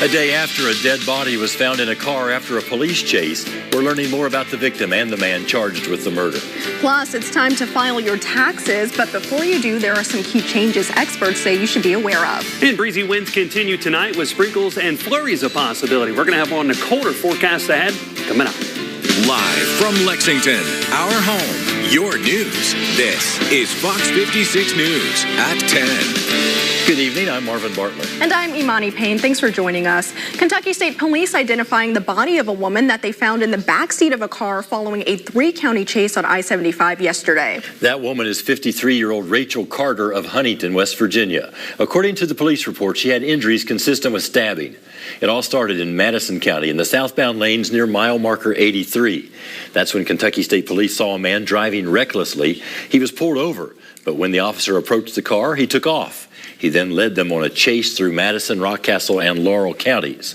A day after a dead body was found in a car after a police chase, we're learning more about the victim and the man charged with the murder. Plus, it's time to file your taxes, but before you do, there are some key changes experts say you should be aware of. And breezy winds continue tonight with sprinkles and flurries a possibility. We're going to have on the colder forecast ahead coming up. Live from Lexington, our home, your news. This is Fox 56 News at 10. Good evening, I'm Marvin Bartlett. And I'm Imani Payne. Thanks for joining us. Kentucky State Police identifying the body of a woman that they found in the backseat of a car following a 3-county chase on I-75 yesterday. That woman is 53-year-old Rachel Carter of Huntington, West Virginia. According to the police report, she had injuries consistent with stabbing. It all started in Madison County in the southbound lanes near mile marker 83. That's when Kentucky State Police saw a man driving recklessly. He was pulled over, but when the officer approached the car, he took off. He then led them on a chase through Madison, Rockcastle, and Laurel counties.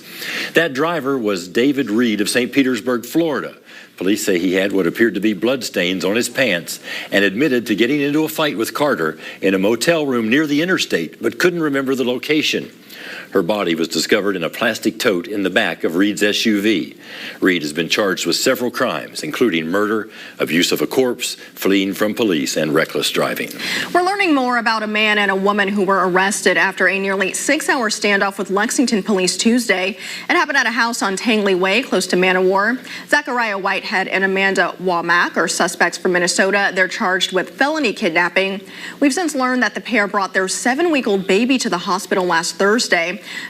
That driver was David Reed of St. Petersburg, Florida. Police say he had what appeared to be bloodstains on his pants and admitted to getting into a fight with Carter in a motel room near the interstate, but couldn't remember the location. Her body was discovered in a plastic tote in the back of Reed's SUV. Reed has been charged with several crimes, including murder, abuse of a corpse, fleeing from police, and reckless driving. We're learning more about a man and a woman who were arrested after a nearly 6-hour standoff with Lexington police Tuesday. It happened at a house on Tangley Way, close to Manowar. Zachariah Whitehead and Amanda Womack are suspects from Minnesota. They're charged with felony kidnapping. We've since learned that the pair brought their 7-week-old baby to the hospital last Thursday.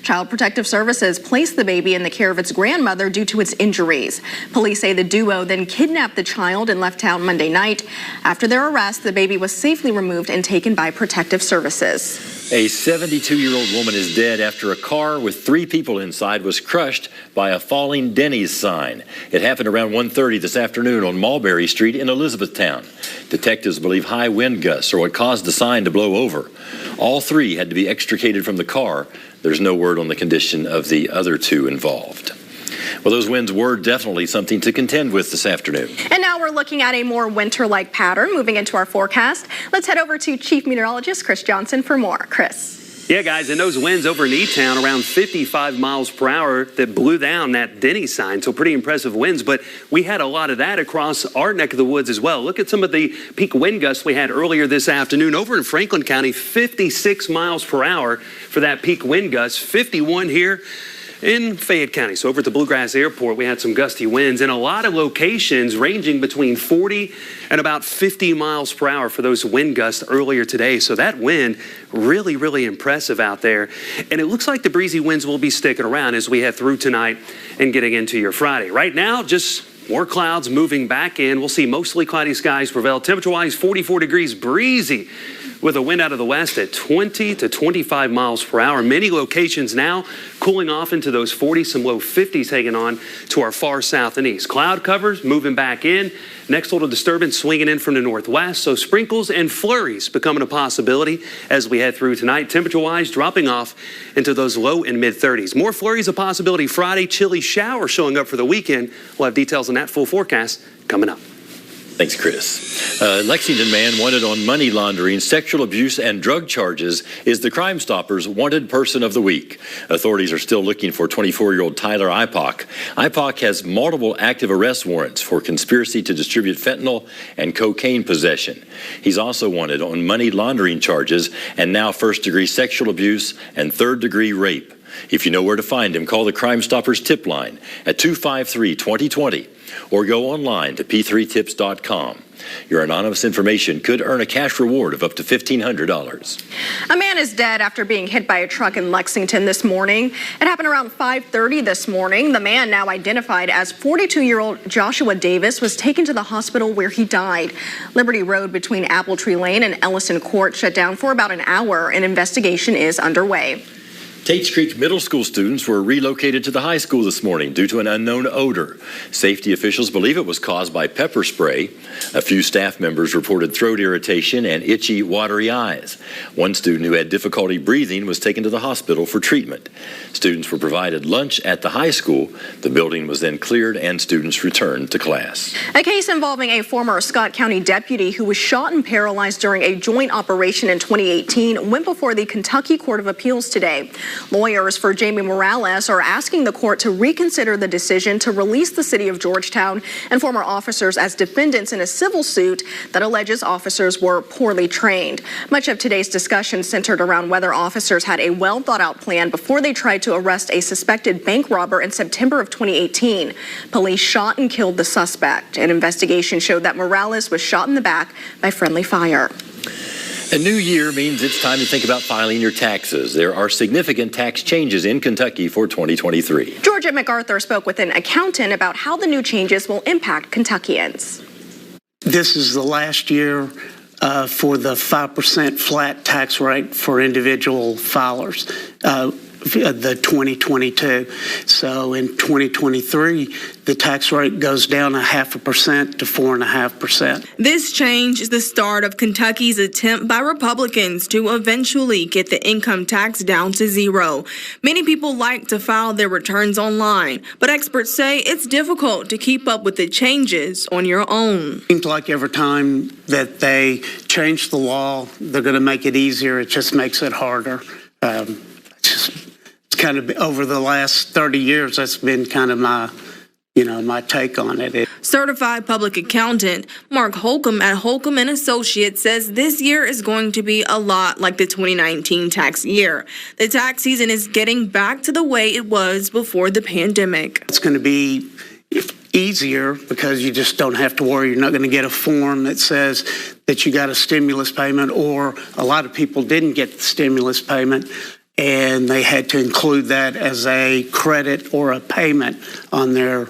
Child Protective Services placed the baby in the care of its grandmother due to its injuries. Police say the duo then kidnapped the child and left town Monday night. After their arrest, the baby was safely removed and taken by Protective Services. A 72-year-old woman is dead after a car with 3 people inside was crushed by a falling Denny's sign. It happened around 1:30 this afternoon on Mulberry Street in Elizabethtown. Detectives believe high wind gusts are what caused the sign to blow over. All 3 had to be extricated from the car. There's no word on the condition of the other 2 involved. Well, those winds were definitely something to contend with this afternoon. And now we're looking at a more winter-like pattern moving into our forecast. Let's head over to Chief Meteorologist Chris Johnson for more. Chris. Yeah, guys, and those winds over in E-Town around 55 miles per hour that blew down that Denny sign. So pretty impressive winds, but we had a lot of that across our neck of the woods as well. Look at some of the peak wind gusts we had earlier this afternoon over in Franklin County, 56 miles per hour for that peak wind gust, 51 here in Fayette County. So over at the Bluegrass Airport, we had some gusty winds in a lot of locations ranging between 40 and about 50 miles per hour for those wind gusts earlier today. So that wind really, really impressive out there. And it looks like the breezy winds will be sticking around as we head through tonight and getting into your Friday. Right now, just more clouds moving back in. We'll see mostly cloudy skies prevail. Temperature-wise, 44 degrees, breezy, with a wind out of the west at 20 to 25 miles per hour. Many locations now cooling off into those 40s, some low 50s hanging on to our far south and east. Cloud covers moving back in. Next little disturbance swinging in from the northwest. So sprinkles and flurries becoming a possibility as we head through tonight. Temperature-wise, dropping off into those low and mid-30s. More flurries a possibility Friday. Chilly shower showing up for the weekend. We'll have details on that full forecast coming up. Thanks, Chris. Lexington man wanted on money laundering, sexual abuse, and drug charges is the Crime Stoppers Wanted Person of the Week. Authorities are still looking for 24-year-old Tyler Ipock. Ipock has multiple active arrest warrants for conspiracy to distribute fentanyl and cocaine possession. He's also wanted on money laundering charges and now first-degree sexual abuse and third-degree rape. If you know where to find him, call the Crime Stoppers tip line at 253-2020 or go online to p3tips.com. Your anonymous information could earn a cash reward of up to $1,500. A man is dead after being hit by a truck in Lexington this morning. It happened around 5:30 this morning. The man, now identified as 42-year-old Joshua Davis, was taken to the hospital where he died. Liberty Road between Apple Tree Lane and Ellison Court shut down for about an hour. An investigation is underway. Tates Creek Middle School students were relocated to the high school this morning due to an unknown odor. Safety officials believe it was caused by pepper spray. A few staff members reported throat irritation and itchy, watery eyes. One student who had difficulty breathing was taken to the hospital for treatment. Students were provided lunch at the high school. The building was then cleared and students returned to class. A case involving a former Scott County deputy who was shot and paralyzed during a joint operation in 2018 went before the Kentucky Court of Appeals today. Lawyers for Jamie Morales are asking the court to reconsider the decision to release the city of Georgetown and former officers as defendants in a civil suit that alleges officers were poorly trained. Much of today's discussion centered around whether officers had a well-thought-out plan before they tried to arrest a suspected bank robber in September of 2018. Police shot and killed the suspect. An investigation showed that Morales was shot in the back by friendly fire. A new year means it's time to think about filing your taxes. There are significant tax changes in Kentucky for 2023. Georgia MacArthur spoke with an accountant about how the new changes will impact Kentuckians. This is the last year for the 5% flat tax rate for individual filers, the 2022. So in 2023, the tax rate goes down 0.5% to 4.5%. This change is the start of Kentucky's attempt by Republicans to eventually get the income tax down to zero. Many people like to file their returns online, but experts say it's difficult to keep up with the changes on your own. Seems like every time that they change the law, they're going to make it easier. It just makes it harder. It's kind of over the last 30 years, that's been kind of my take on it. Certified public accountant Mark Holcomb at Holcomb & Associates says this year is going to be a lot like the 2019 tax year. The tax season is getting back to the way it was before the pandemic. It's going to be easier because you just don't have to worry. You're not going to get a form that says that you got a stimulus payment, or a lot of people didn't get the stimulus payment and they had to include that as a credit or a payment on their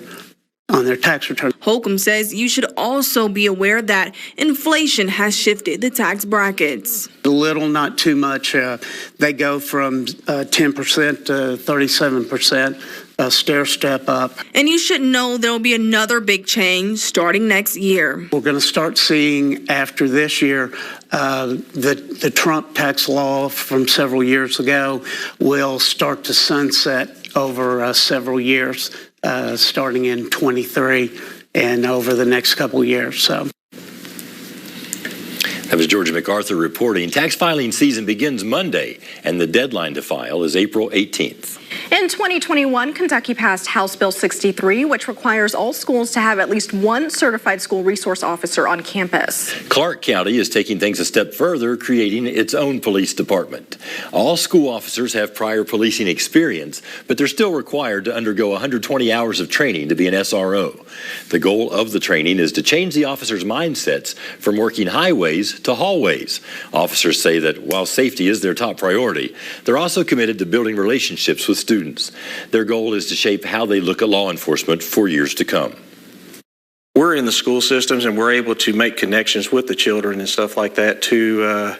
tax return. Holcomb says you should also be aware that inflation has shifted the tax brackets. A little, not too much. They go from 10% to 37%. A stair step up. And you should know there will be another big change starting next year. We're going to start seeing after this year the Trump tax law from several years ago will start to sunset over several years, starting in 23 and over the next couple of years. So. That was Georgia MacArthur reporting. Tax filing season begins Monday, and the deadline to file is April 18th. In 2021, Kentucky passed House Bill 63, which requires all schools to have at least one certified school resource officer on campus. Clark County is taking things a step further, creating its own police department. All school officers have prior policing experience, but they're still required to undergo 120 hours of training to be an SRO. The goal of the training is to change the officers' mindsets from working highways to hallways. Officers say that while safety is their top priority, they're also committed to building relationships with students. Their goal is to shape how they look at law enforcement for years to come. We're in the school systems and we're able to make connections with the children and stuff like that to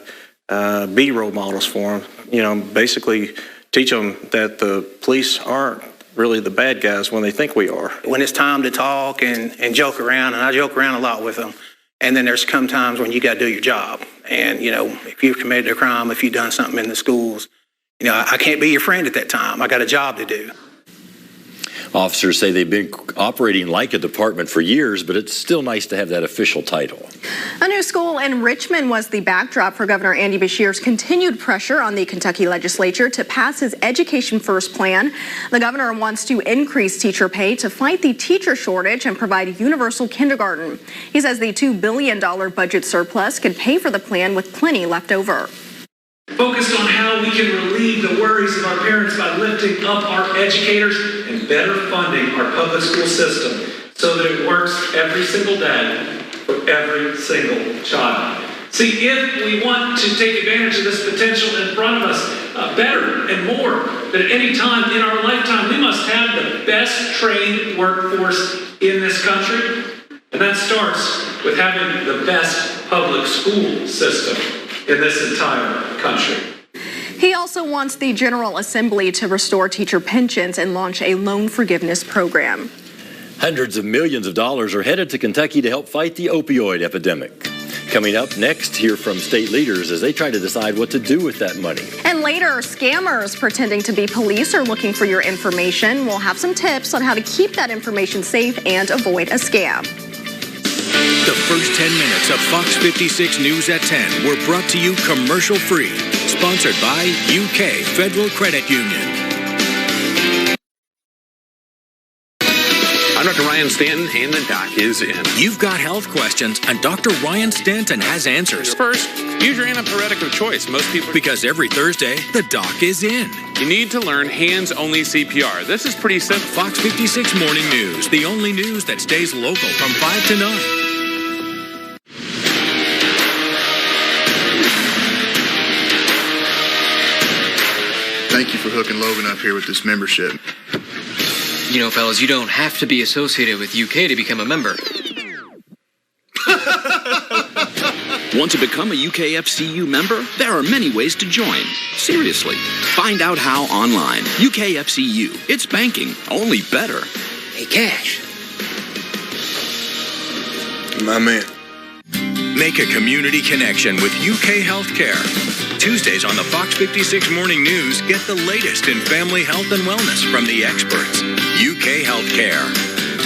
be role models for them. Basically teach them that the police aren't really the bad guys when they think we are. When it's time to talk and joke around, and I joke around a lot with them, and then there's come times when you got to do your job. And, if you've committed a crime, if you've done something in the schools, I can't be your friend at that time. I got a job to do. Officers say they've been operating like a department for years, but it's still nice to have that official title. A new school in Richmond was the backdrop for Governor Andy Beshear's continued pressure on the Kentucky legislature to pass his Education First plan. The governor wants to increase teacher pay to fight the teacher shortage and provide universal kindergarten. He says the $2 billion budget surplus could pay for the plan with plenty left over. Focused on how we can relieve the worries of our parents by lifting up our educators and better funding our public school system so that it works every single day for every single child. See, if we want to take advantage of this potential in front of us better and more than at any time in our lifetime, we must have the best trained workforce in this country. And that starts with having the best public school system in this entire country. He also wants the General Assembly to restore teacher pensions and launch a loan forgiveness program. Hundreds of millions of dollars are headed to Kentucky to help fight the opioid epidemic. Coming up next, hear from state leaders as they try to decide what to do with that money. And later, scammers pretending to be police are looking for your information. We'll have some tips on how to keep that information safe and avoid a scam. The first 10 minutes of Fox 56 News at 10 were brought to you commercial-free. Sponsored by UK Federal Credit Union. I'm Dr. Ryan Stanton, and the doc is in. You've got health questions, and Dr. Ryan Stanton has answers. First, use your antipyretic of choice. Most people... Because every Thursday, the doc is in. You need to learn hands-only CPR. This is pretty simple. Fox 56 Morning News, the only news that stays local from 5 to 9. Thank you for hooking Logan up here with this membership. You know, fellas, you don't have to be associated with UK to become a member. Want to become a UKFCU member? There are many ways to join. Seriously, find out how online. UKFCU. It's banking, only better. Hey, Cash. My man. Make a community connection with UK Healthcare. Tuesdays on the Fox 56 Morning News, get the latest in family health and wellness from the experts. UK Healthcare.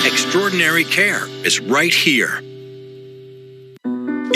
Extraordinary care is right here.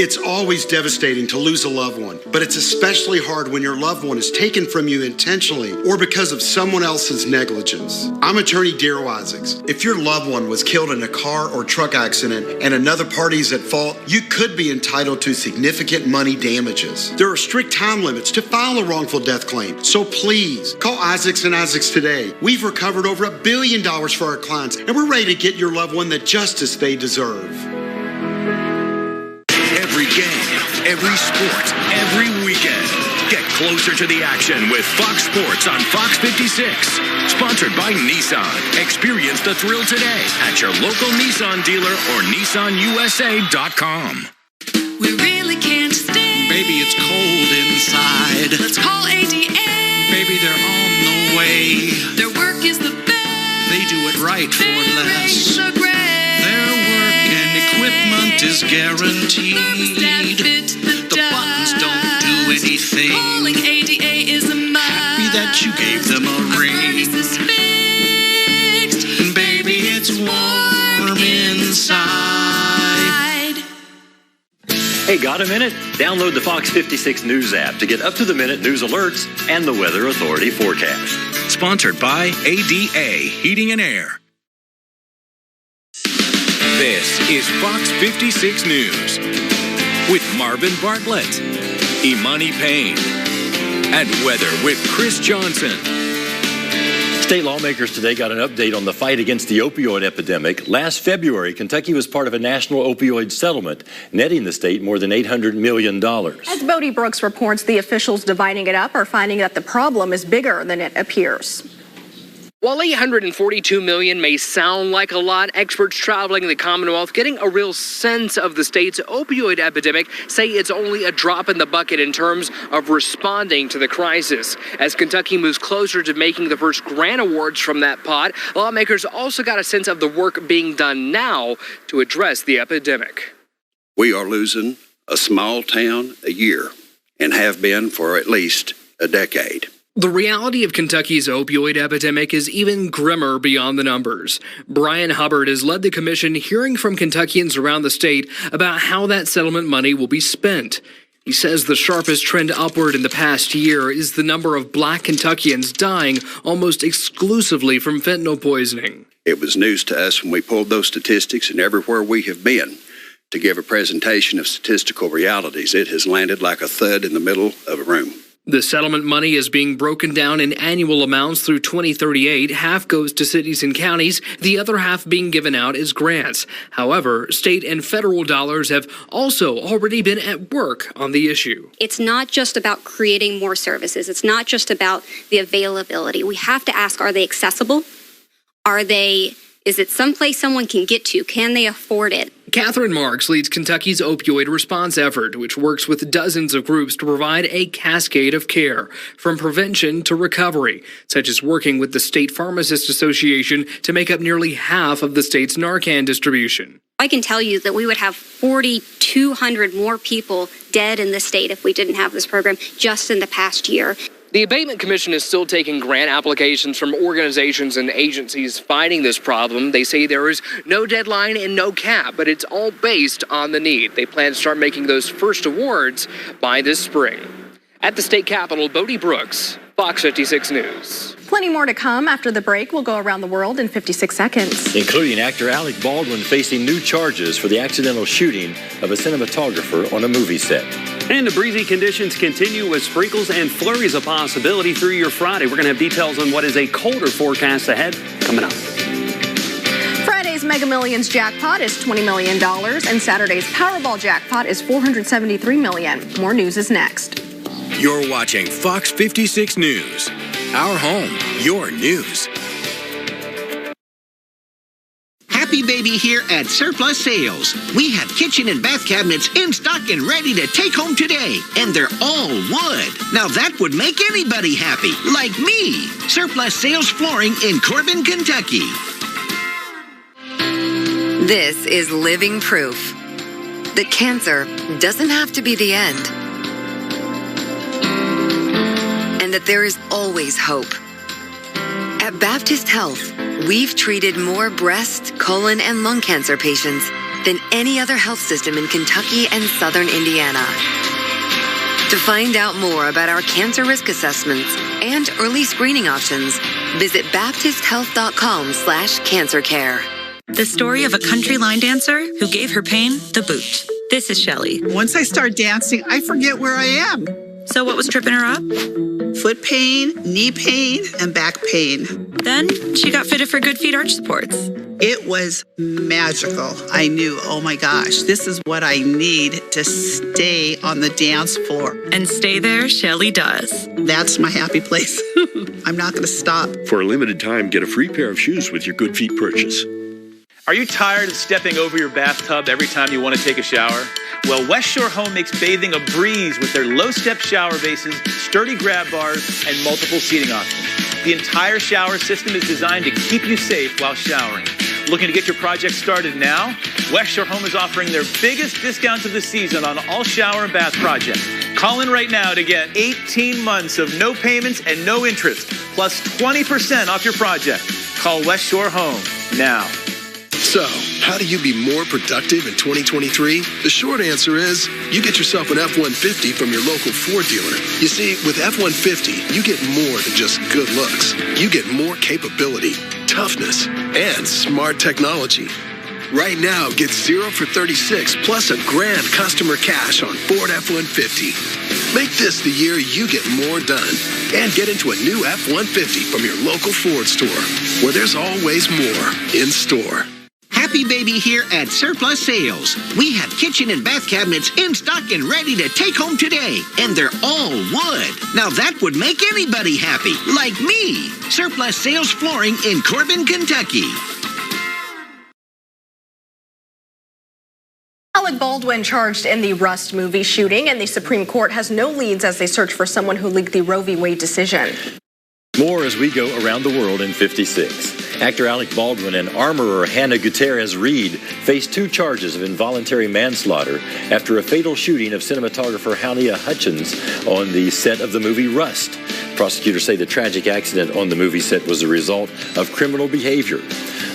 It's always devastating to lose a loved one, but it's especially hard when your loved one is taken from you intentionally or because of someone else's negligence. I'm attorney Darryl Isaacs. If your loved one was killed in a car or truck accident and another party is at fault, you could be entitled to significant money damages. There are strict time limits to file a wrongful death claim, so please call Isaacs and Isaacs today. We've recovered over $1 billion for our clients, and we're ready to get your loved one the justice they deserve. Every game, every sport, every weekend. Get closer to the action with Fox Sports on Fox 56. Sponsored by Nissan. Experience the thrill today at your local Nissan dealer or nissanusa.com. We really can't stay. Baby, it's cold inside. Let's call ADA. Baby, they're on the way. Their work is the best. They do it right for less. So great. Their work and equipment is guaranteed. The buttons don't do anything. Calling ADA is a must. Happy that you gave them a ring. Is fixed. And baby, it's warm inside. Hey, got a minute? Download the Fox 56 News app to get up-to-the-minute news alerts and the Weather Authority forecast. Sponsored by ADA Heating and Air. This is Fox 56 News with Marvin Bartlett, Imani Payne, and weather with Chris Johnson. State lawmakers today got an update on the fight against the opioid epidemic. Last February, Kentucky was part of a national opioid settlement, netting the state more than $800 million. As Bodie Brooks reports, the officials dividing it up are finding that the problem is bigger than it appears. While $842 million may sound like a lot, experts traveling the Commonwealth getting a real sense of the state's opioid epidemic say it's only a drop in the bucket in terms of responding to the crisis. As Kentucky moves closer to making the first grant awards from that pot, lawmakers also got a sense of the work being done now to address the epidemic. We are losing a small town a year and have been for at least a decade. The reality of Kentucky's opioid epidemic is even grimmer beyond the numbers. Brian Hubbard has led the commission hearing from Kentuckians around the state about how that settlement money will be spent. He says the sharpest trend upward in the past year is the number of Black Kentuckians dying almost exclusively from fentanyl poisoning. It was news to us when we pulled those statistics, and everywhere we have been to give a presentation of statistical realities, it has landed like a thud in the middle of a room. The settlement money is being broken down in annual amounts through 2038. Half goes to cities and counties, the other half being given out as grants. However, state and federal dollars have also already been at work on the issue. It's not just about creating more services. It's not just about the availability. We have to ask, are they accessible? Is it someplace someone can get to? Can they afford it? Catherine Marks leads Kentucky's opioid response effort, which works with dozens of groups to provide a cascade of care, from prevention to recovery, such as working with the State Pharmacists Association to make up nearly half of the state's Narcan distribution. I can tell you that we would have 4,200 more people dead in the state if we didn't have this program just in the past year. The Abatement Commission is still taking grant applications from organizations and agencies fighting this problem. They say there is no deadline and no cap, but it's all based on the need. They plan to start making those first awards by this spring. At the state capitol, Bodie Brooks, Fox 56 News. Plenty more to come after the break. We'll go around the world in 56 seconds. Including actor Alec Baldwin facing new charges for the accidental shooting of a cinematographer on a movie set. And the breezy conditions continue with sprinkles and flurries a possibility through your Friday. We're going to have details on what is a colder forecast ahead coming up. Friday's Mega Millions jackpot is $20 million, and Saturday's Powerball jackpot is $473 million. More news is next. You're watching Fox 56 News. Our home, your news. Happy Baby here at Surplus Sales. We have kitchen and bath cabinets in stock and ready to take home today. And they're all wood. Now that would make anybody happy, like me. Surplus Sales Flooring in Corbin, Kentucky. This is living proof that cancer doesn't have to be the end. And that there is always hope. At Baptist Health, we've treated more breast, colon, and lung cancer patients than any other health system in Kentucky and southern Indiana. To find out more about our cancer risk assessments and early screening options, visit baptisthealth.com/cancercare. The story of a country line dancer who gave her pain the boot. This is Shelley. Once I start dancing, I forget where I am. So what was tripping her up? Foot pain, knee pain, and back pain. Then she got fitted for Good Feet arch supports. It was magical. I knew, oh my gosh, this is what I need to stay on the dance floor. And stay there, Shelley does. That's my happy place. I'm not going to stop. For a limited time, get a free pair of shoes with your Good Feet purchase. Are you tired of stepping over your bathtub every time you want to take a shower? Well, West Shore Home makes bathing a breeze with their low-step shower bases, sturdy grab bars, and multiple seating options. The entire shower system is designed to keep you safe while showering. Looking to get your project started now? West Shore Home is offering their biggest discounts of the season on all shower and bath projects. Call in right now to get 18 months of no payments and no interest, plus 20% off your project. Call West Shore Home now. So, how do you be more productive in 2023? The short answer is you get yourself an F-150 from your local Ford dealer. You see, with F-150, you get more than just good looks. You get more capability, toughness, and smart technology. Right now, get 0 for 36 plus a grand customer cash on Ford F-150. Make this the year you get more done and get into a new F-150 from your local Ford store, where there's always more in store. Happy Baby here at Surplus Sales. We have kitchen and bath cabinets in stock and ready to take home today. And they're all wood. Now that would make anybody happy, like me. Surplus Sales Flooring in Corbin, Kentucky. Alec Baldwin charged in the Rust movie shooting, and the Supreme Court has no leads as they search for someone who leaked the Roe v. Wade decision. More as we go around the world in 56. Actor Alec Baldwin and armorer Hannah Gutierrez-Reed faced 2 charges of involuntary manslaughter after a fatal shooting of cinematographer Halyna Hutchins on the set of the movie Rust. Prosecutors say the tragic accident on the movie set was the result of criminal behavior.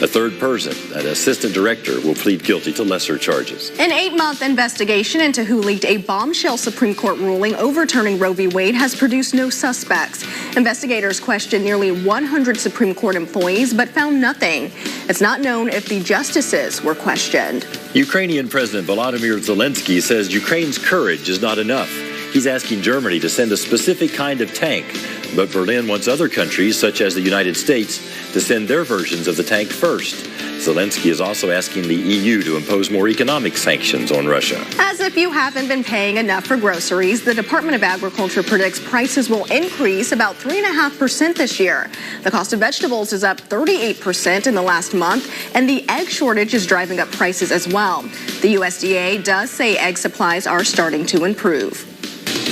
A third person, an assistant director, will plead guilty to lesser charges. An 8-month investigation into who leaked a bombshell Supreme Court ruling overturning Roe v. Wade has produced no suspects. Investigators questioned nearly 100 Supreme Court employees but found nothing. It's not known if the justices were questioned. Ukrainian President Volodymyr Zelensky says Ukraine's courage is not enough. He's asking Germany to send a specific kind of tank, but Berlin wants other countries, such as the United States, to send their versions of the tank first. Zelensky is also asking the EU to impose more economic sanctions on Russia. As if you haven't been paying enough for groceries, the Department of Agriculture predicts prices will increase about 3.5% this year. The cost of vegetables is up 38% in the last month, and the egg shortage is driving up prices as well. The USDA does say egg supplies are starting to improve.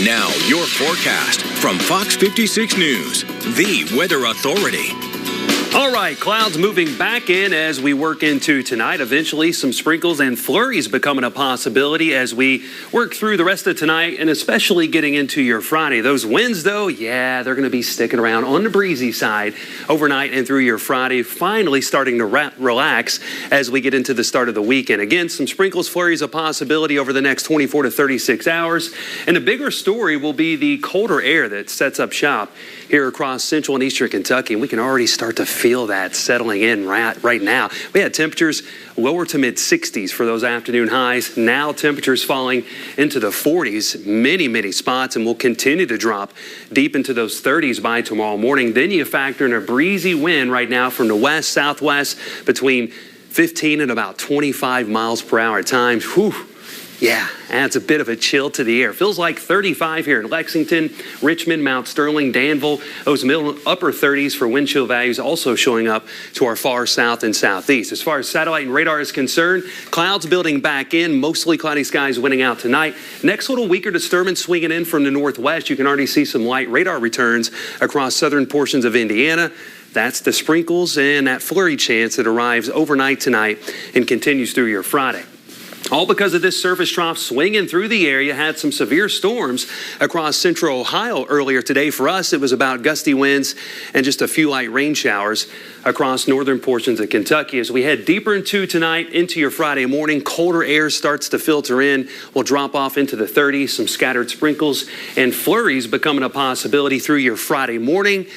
Now, your forecast from Fox 56 News, the weather authority. All right, clouds moving back in as we work into tonight. Eventually, some sprinkles and flurries becoming a possibility as we work through the rest of tonight and especially getting into your Friday. Those winds, though, yeah, they're going to be sticking around on the breezy side overnight and through your Friday, finally starting to relax as we get into the start of the weekend. Again, some sprinkles, flurries, a possibility over the next 24 to 36 hours. And the bigger story will be the colder air that sets up shop here across central and eastern Kentucky. And we can already start to feel that settling in right now. We had temperatures lower to mid 60s for those afternoon highs. Now temperatures falling into the 40s, many spots, and will continue to drop deep into those 30s by tomorrow morning. Then you factor in a breezy wind right now from the west, southwest between 15 and about 25 miles per hour at times. Whew. Yeah, adds a bit of a chill to the air. Feels like 35 here in Lexington, Richmond, Mount Sterling, Danville. Those middle upper 30s for wind chill values also showing up to our far south and southeast. As far as satellite and radar is concerned, clouds building back in, mostly cloudy skies winning out tonight. Next little weaker disturbance swinging in from the northwest. You can already see some light radar returns across southern portions of Indiana. That's the sprinkles and that flurry chance that arrives overnight tonight and continues through your Friday. All because of this surface trough swinging through the area. Had some severe storms across central Ohio earlier today. For us, it was about gusty winds and just a few light rain showers across northern portions of Kentucky. As we head deeper into tonight, into your Friday morning, colder air starts to filter in. We'll drop off into the 30s, some scattered sprinkles and flurries becoming a possibility through your Friday morning.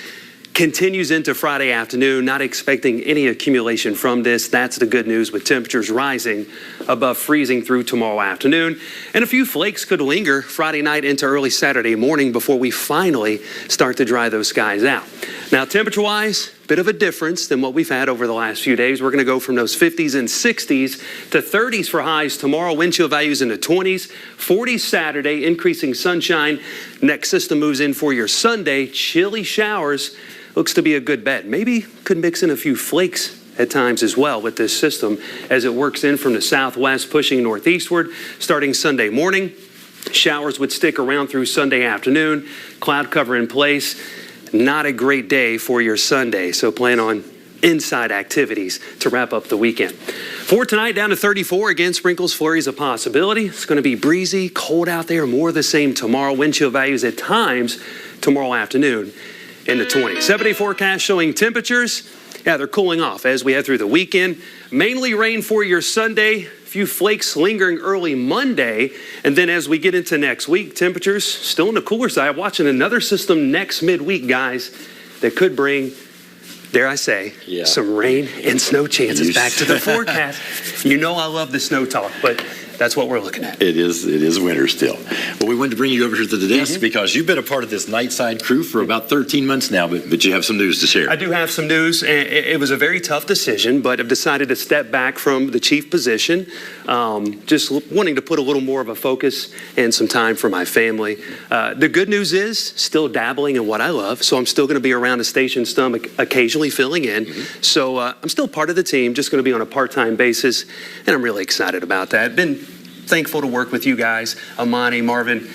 Continues into Friday afternoon, not expecting any accumulation from this. That's the good news, with temperatures rising above freezing through tomorrow afternoon. And a few flakes could linger Friday night into early Saturday morning before we finally start to dry those skies out. Now, temperature-wise, bit of a difference than what we've had over the last few days. We're going to go from those 50s and 60s to 30s for highs tomorrow. Wind chill values in the 20s. 40s Saturday, increasing sunshine. Next system moves in for your Sunday. Chilly showers. Looks to be a good bet. Maybe could mix in a few flakes at times as well with this system as it works in from the southwest, pushing northeastward starting Sunday morning. Showers would stick around through Sunday afternoon. Cloud cover in place. Not a great day for your Sunday, so plan on inside activities to wrap up the weekend. For tonight, down to 34. Again, sprinkles, flurries a possibility. It's going to be breezy, cold out there, more of the same tomorrow. Wind chill values at times tomorrow afternoon in the 20s. 7-day forecast showing temperatures. Yeah, they're cooling off as we head through the weekend. Mainly rain for your Sunday. A few flakes lingering early Monday. And then as we get into next week, temperatures still on the cooler side. Watching another system next midweek, guys, that could bring, dare I say, some rain and snow chances back to the forecast. You know I love the snow talk, but that's what we're looking at. It is winter still. Well, we wanted to bring you over here to the desk because you've been a part of this Nightside crew for about 13 months now, but you have some news to share. I do have some news. It was a very tough decision, but I've decided to step back from the chief position, just wanting to put a little more of a focus and some time for my family. The good news is still dabbling in what I love, so I'm still going to be around the station stomach, occasionally filling in. So I'm still part of the team, just going to be on a part-time basis, and I'm really excited about that. Been thankful to work with you guys, Amani, Marvin.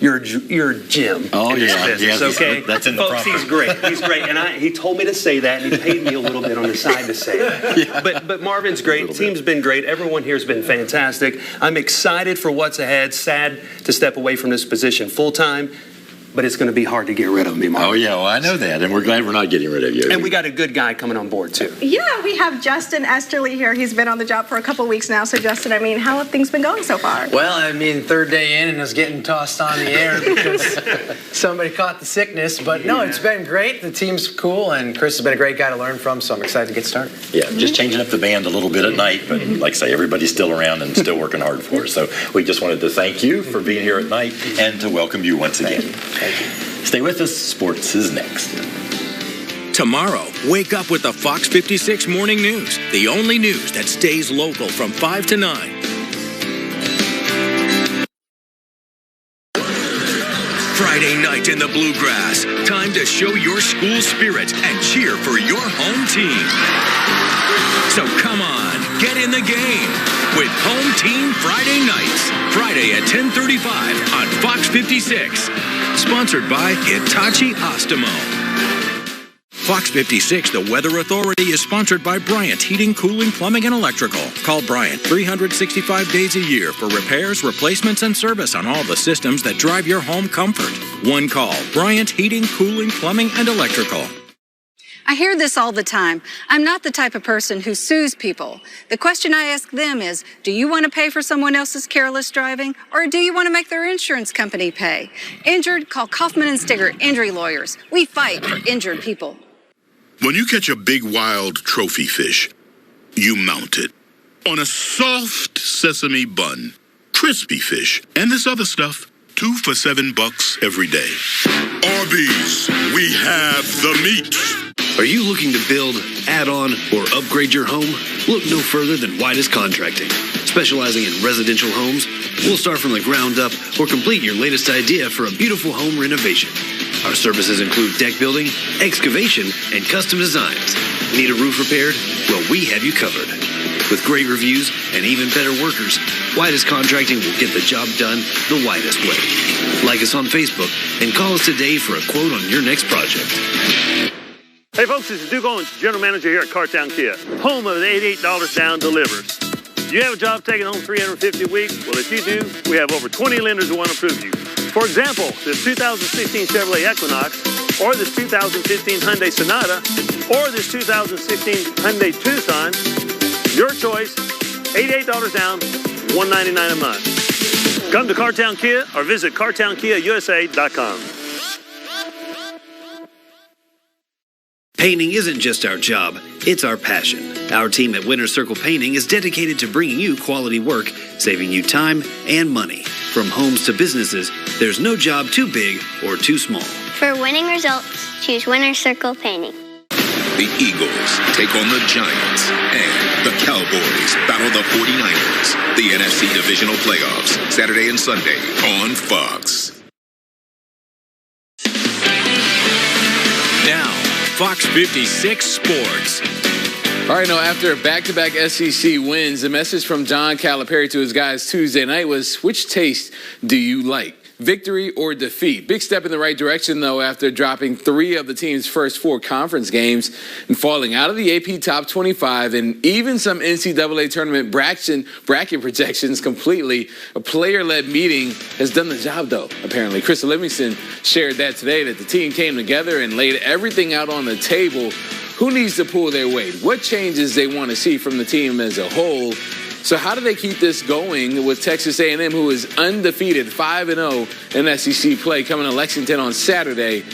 You're Jim. Oh, in this yeah. business, okay? That's in the Folks, proper. he's great. He's great. And he told me to say that, and he paid me a little bit on the side to say it. But Marvin's great. The team's been great. Everyone here has been fantastic. I'm excited for what's ahead. Sad to step away from this position full-time, but it's going to be hard to get rid of me, Marvin. Oh, yeah, well, I know that, and we're glad we're not getting rid of you. And we got a good guy coming on board, too. Yeah, we have Justin Esterly here. He's been on the job for a couple weeks now. So, Justin, I mean, how have things been going so far? Well, I mean, third day in and it's getting tossed on the air because somebody caught the sickness. But no, it's been great. The team's cool, and Chris has been a great guy to learn from, so I'm excited to get started. Yeah, just changing up the band a little bit at night, but like I say, everybody's still around and still working hard for us. So we just wanted to thank you for being here at night and to welcome you once again. Thank you. Stay with us. Sports is next. Tomorrow, wake up with the Fox 56 Morning News, the only news that stays local from 5 to 9. Friday night in the Bluegrass. Time to show your school spirit and cheer for your home team. So come on, get in the game with Home Team Friday Nights. Friday at 10:35 on Fox 56. Sponsored by Hitachi Ostimo. Fox 56, the Weather Authority, is sponsored by Bryant Heating, Cooling, Plumbing, and Electrical. Call Bryant 365 days a year for repairs, replacements, and service on all the systems that drive your home comfort. One call, Bryant Heating, Cooling, Plumbing, and Electrical. I hear this all the time. I'm not the type of person who sues people. The question I ask them is, do you want to pay for someone else's careless driving, or do you want to make their insurance company pay? Injured? Call Kaufman and Stigger Injury Lawyers. We fight for injured people. When you catch a big wild trophy fish, you mount it on a soft sesame bun, crispy fish, and this other stuff. 2 for $7 every day. Arby's, we have the meat. Are you looking to build, add on, or upgrade your home? Look no further than Whitest Contracting. Specializing in residential homes, we'll start from the ground up or complete your latest idea for a beautiful home renovation. Our services include deck building, excavation, and custom designs. Need a roof repaired? Well, we have you covered. With great reviews and even better workers, Whitest Contracting will get the job done the whitest way. Like us on Facebook and call us today for a quote on your next project. Hey folks, this is Duke Owens, General Manager here at Cartown Kia, home of the $88 down delivers. Do you have a job taking home $350 a week? Well, if you do, we have over 20 lenders who want to approve you. For example, this 2016 Chevrolet Equinox, or this 2015 Hyundai Sonata, or this 2016 Hyundai Tucson, your choice, $88 down, $199 a month. Come to Cartown Kia or visit cartownkiausa.com. Painting isn't just our job, it's our passion. Our team at Winter Circle Painting is dedicated to bringing you quality work, saving you time and money. From homes to businesses, there's no job too big or too small. For winning results, choose Winter Circle Painting. The Eagles take on the Giants, and the Cowboys battle the 49ers. The NFC Divisional Playoffs, Saturday and Sunday on Fox. Now, Fox 56 Sports. All right, now after back-to-back SEC wins, the message from John Calipari to his guys Tuesday night was, which taste do you like? Victory or defeat? Big step in the right direction, though, after dropping 3 of the team's first 4 conference games and falling out of the AP Top 25 and even some NCAA tournament bracket projections completely. A player-led meeting has done the job, though, apparently. Krista Livingston shared that today, that the team came together and laid everything out on the table. Who needs to pull their weight? What changes they want to see from the team as a whole? So how do they keep this going with Texas A&M, who is undefeated, 5-0 in SEC play, coming to Lexington on Saturday?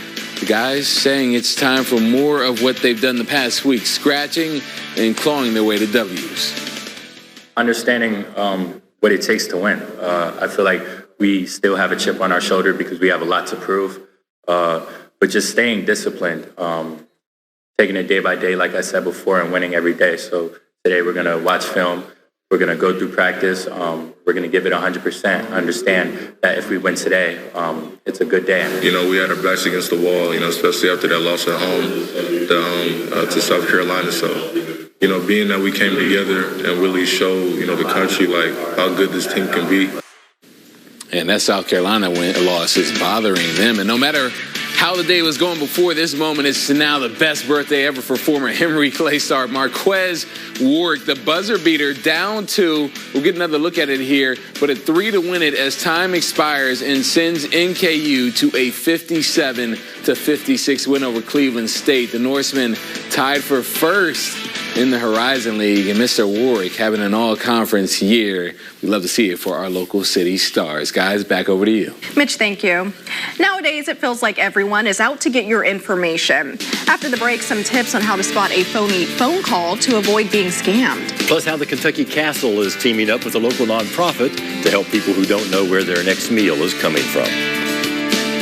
The guys saying it's time for more of what they've done the past week, scratching and clawing their way to W's. Understanding what it takes to win. I feel like we still have a chip on our shoulder because we have a lot to prove. But just staying disciplined, taking it day by day, like I said before, and winning every day. So today we're going to watch film. We're going to go through practice. We're going to give it 100%. Understand that if we win today, it's a good day. You know, we had our backs against the wall, you know, especially after that loss at home to South Carolina. So, you know, being that we came together and really showed, you know, the country, like, how good this team can be. And that South Carolina loss is bothering them. And no matter how the day was going before this moment, it's now the best birthday ever for former Emory Clay star Marquez Warwick. The buzzer beater down 2. We'll get another look at it here, but at 3 to win it as time expires and sends NKU to a 57-56 win over Cleveland State. The Norsemen tied for first in the Horizon League, and Mr. Warwick having an all-conference year. We love to see it for our local city stars. Guys, back over to you. Mitch, thank you. Nowadays, it feels like everyone is out to get your information. After the break, some tips on how to spot a phony phone call to avoid being scammed. Plus, how the Kentucky Castle is teaming up with a local nonprofit to help people who don't know where their next meal is coming from.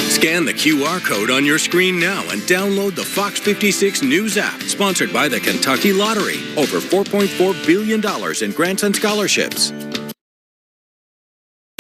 Scan the QR code on your screen now and download the Fox 56 News app, sponsored by the Kentucky Lottery. Over $4.4 billion in grants and scholarships.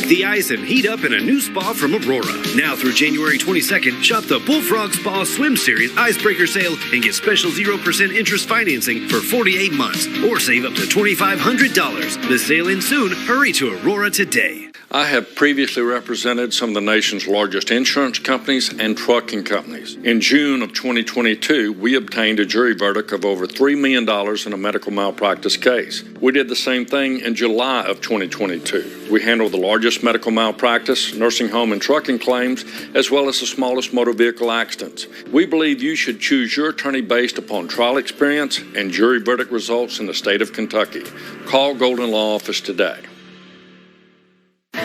The ice and heat up in a new spa from Aurora. Now through January 22nd, shop the Bullfrog Spa Swim Series Icebreaker Sale and get special 0% interest financing for 48 months or save up to $2,500. The sale ends soon. Hurry to Aurora today. I have previously represented some of the nation's largest insurance companies and trucking companies. In June of 2022, we obtained a jury verdict of over $3 million in a medical malpractice case. We did the same thing in July of 2022. We handled the largest medical malpractice, nursing home, and trucking claims, as well as the smallest motor vehicle accidents. We believe you should choose your attorney based upon trial experience and jury verdict results in the state of Kentucky. Call Golden Law Office today.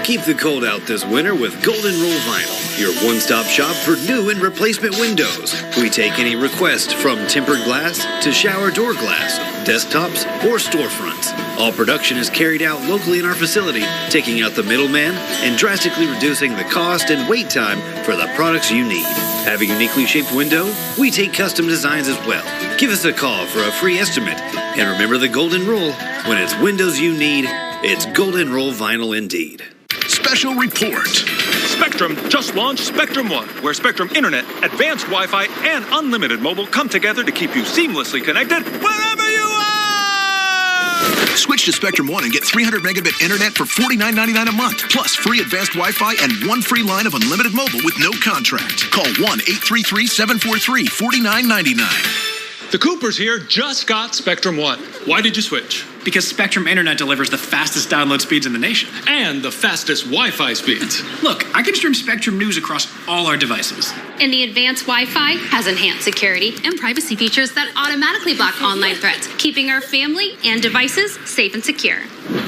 Keep the cold out this winter with Golden Rule Vinyl, your one-stop shop for new and replacement windows. We take any request from tempered glass to shower door glass, desktops, or storefronts. All production is carried out locally in our facility, taking out the middleman and drastically reducing the cost and wait time for the products you need. Have a uniquely shaped window? We take custom designs as well. Give us a call for a free estimate. And remember the Golden Rule, when it's windows you need, it's Golden Rule Vinyl indeed. Special report. Spectrum just launched Spectrum One, where Spectrum Internet, advanced Wi-Fi, and unlimited mobile come together to keep you seamlessly connected wherever you are! Switch to Spectrum One and get 300 megabit internet for $49.99 a month, plus free advanced Wi-Fi and one free line of unlimited mobile with no contract. Call 1-833-743-4999. The Coopers here just got Spectrum One. Why did you switch? Because Spectrum Internet delivers the fastest download speeds in the nation. And the fastest Wi-Fi speeds. Look, I can stream Spectrum News across all our devices. And the advanced Wi-Fi has enhanced security and privacy features that automatically block online threats, keeping our family and devices safe and secure.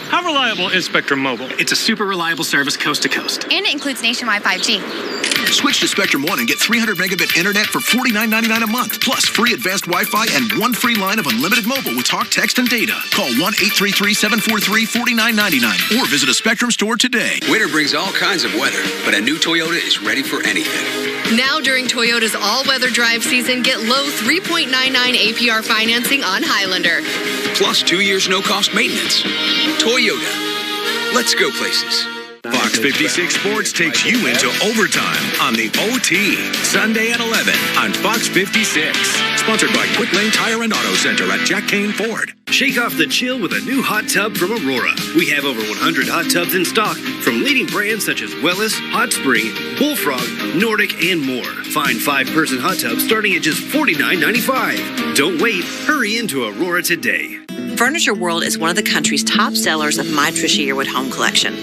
How reliable is Spectrum Mobile? It's a super reliable service coast to coast. And it includes nationwide 5G. Switch to Spectrum One and get 300 megabit internet for $49.99 a month, plus free advanced Wi-Fi and one free line of unlimited mobile with talk, text, and data. Call 1-833-743-4999 or visit a Spectrum store today. Winter brings all kinds of weather, but a new Toyota is ready for anything. Now during Toyota's all-weather drive season, get low 3.99 APR financing on Highlander. Plus 2 years no-cost maintenance. Toyota. Let's go places. Fox 56 Sports takes you into overtime on the OT, Sunday at 11 on Fox 56. Sponsored by Quick Lane Tire and Auto Center at Jack Kane Ford. Shake off the chill with a new hot tub from Aurora. We have over 100 hot tubs in stock from leading brands such as Wellis, Hot Spring, Bullfrog, Nordic, and more. Find 5-person hot tubs starting at just $49.95. Don't wait. Hurry into Aurora today. Furniture World is one of the country's top sellers of My Trisha Yearwood home collection.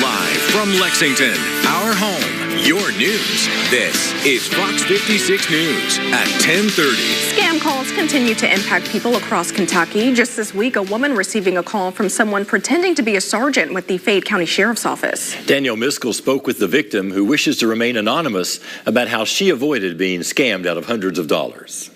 Live from Lexington, our home, your news. This is Fox 56 News at 10:30. Scam calls continue to impact people across Kentucky. Just this week, a woman receiving a call from someone pretending to be a sergeant with the Fayette County Sheriff's Office. Danielle Miskell spoke with the victim, who wishes to remain anonymous, about how she avoided being scammed out of hundreds of dollars.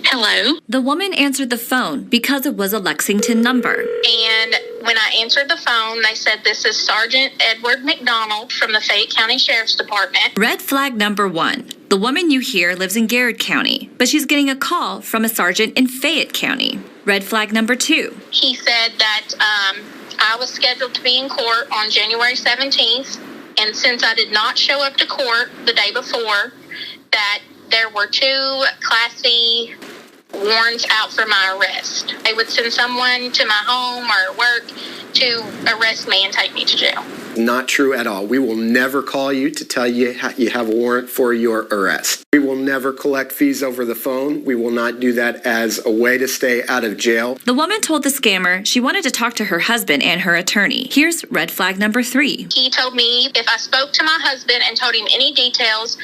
Hello? The woman answered the phone because it was a Lexington number. And when I answered the phone, they said, "This is Sergeant Edward McDonald from the Fayette County Sheriff's Department." Red flag number 1. The woman you hear lives in Garrett County, but she's getting a call from a sergeant in Fayette County. Red flag number 2. He said that I was scheduled to be in court on January 17th, and since I did not show up to court the day before, that there were 2 Class C warrants out for my arrest. They would send someone to my home or work to arrest me and take me to jail. Not true at all. We will never call you to tell you you have a warrant for your arrest. We will never collect fees over the phone. We will not do that as a way to stay out of jail. The woman told the scammer she wanted to talk to her husband and her attorney. Here's red flag number 3. He told me if I spoke to my husband and told him any details,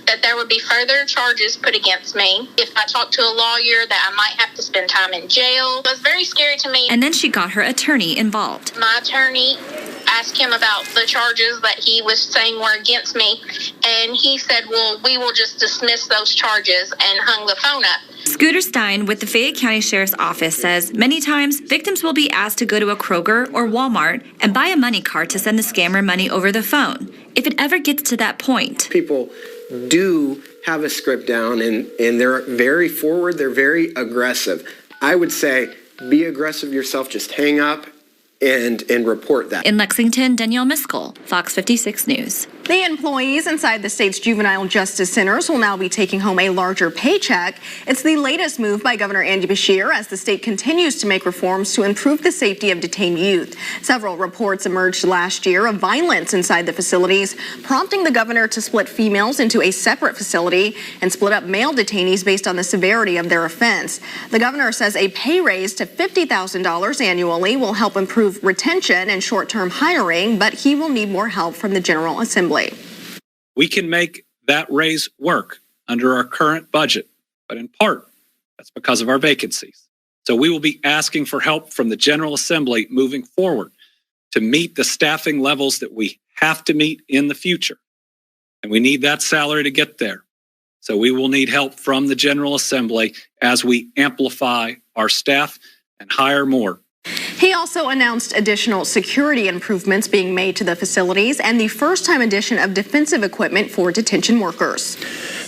that there would be further charges put against me. If I talked to a lawyer, that I might have to spend time in jail. It was very scary to me. And then she got her attorney involved. My attorney asked him about the charges that he was saying were against me, and he said, well, we will just dismiss those charges, and hung the phone up. Scooter Stein with the Fayette County Sheriff's Office says many times victims will be asked to go to a Kroger or Walmart and buy a money card to send the scammer money over the phone. If it ever gets to that point. People do have a script down, and they're very forward, they're very aggressive. I would say be aggressive yourself. Just hang up and report that. In Lexington, Danielle Miskell, Fox 56 News. The employees inside the state's juvenile justice centers will now be taking home a larger paycheck. It's the latest move by Governor Andy Beshear as the state continues to make reforms to improve the safety of detained youth. Several reports emerged last year of violence inside the facilities, prompting the governor to split females into a separate facility and split up male detainees based on the severity of their offense. The governor says a pay raise to $50,000 annually will help improve retention and short-term hiring, but he will need more help from the General Assembly. We can make that raise work under our current budget, but in part, that's because of our vacancies. So we will be asking for help from the General Assembly moving forward to meet the staffing levels that we have to meet in the future. And we need that salary to get there. So we will need help from the General Assembly as we amplify our staff and hire more. He also announced additional security improvements being made to the facilities and the first-time addition of defensive equipment for detention workers.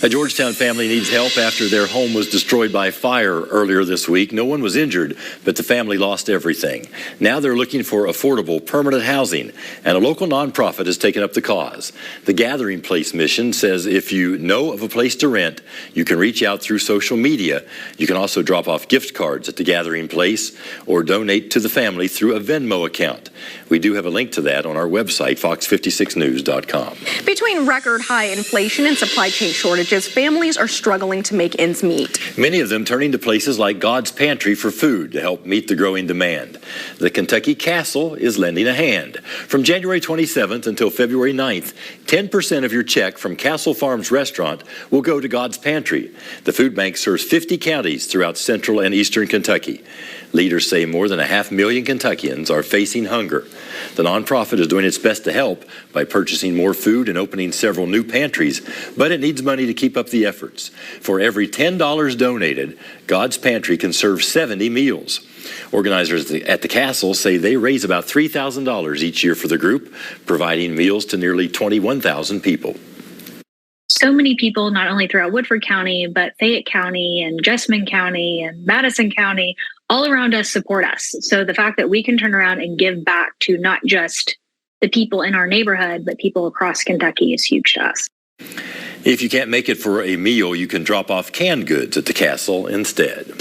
A Georgetown family needs help after their home was destroyed by fire earlier this week. No one was injured, but the family lost everything. Now they're looking for affordable, permanent housing, and a local nonprofit has taken up the cause. The Gathering Place mission says if you know of a place to rent, you can reach out through social media. You can also drop off gift cards at the Gathering Place or donate to the family through a Venmo account. We do have a link to that on our website, fox56news.com. Between record high inflation and supply chain shortages, families are struggling to make ends meet. Many of them turning to places like God's Pantry for food to help meet the growing demand. The Kentucky Castle is lending a hand. From January 27th until February 9th, 10% of your check from Castle Farms restaurant will go to God's Pantry. The food bank serves 50 counties throughout central and eastern Kentucky. Leaders say more than 500,000 Kentuckians are facing hunger. The nonprofit is doing its best to help by purchasing more food and opening several new pantries, but it needs money to keep up the efforts. For every $10 donated, God's Pantry can serve 70 meals. Organizers at the castle say they raise about $3,000 each year for the group, providing meals to nearly 21,000 people. So many people, not only throughout Woodford County, but Fayette County and Jessamine County and Madison County, all around us support us. So the fact that we can turn around and give back to not just the people in our neighborhood, but people across Kentucky is huge to us. If you can't make it for a meal, you can drop off canned goods at the castle instead.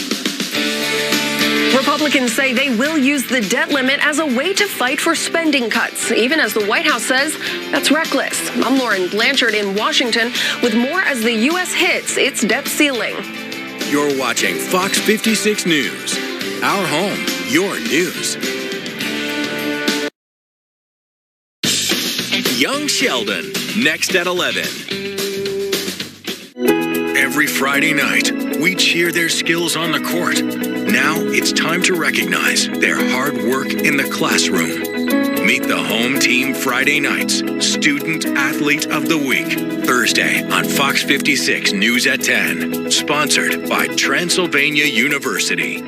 Republicans say they will use the debt limit as a way to fight for spending cuts, even as the White House says that's reckless. I'm Lauren Blanchard in Washington with more as the U.S. hits its debt ceiling. You're watching Fox 56 News. Our home, your news. Young Sheldon, next at 11. Every Friday night, we cheer their skills on the court. Now it's time to recognize their hard work in the classroom. Meet the home team Friday nights, Student Athlete of the Week, Thursday on Fox 56 News at 10. Sponsored by Transylvania University.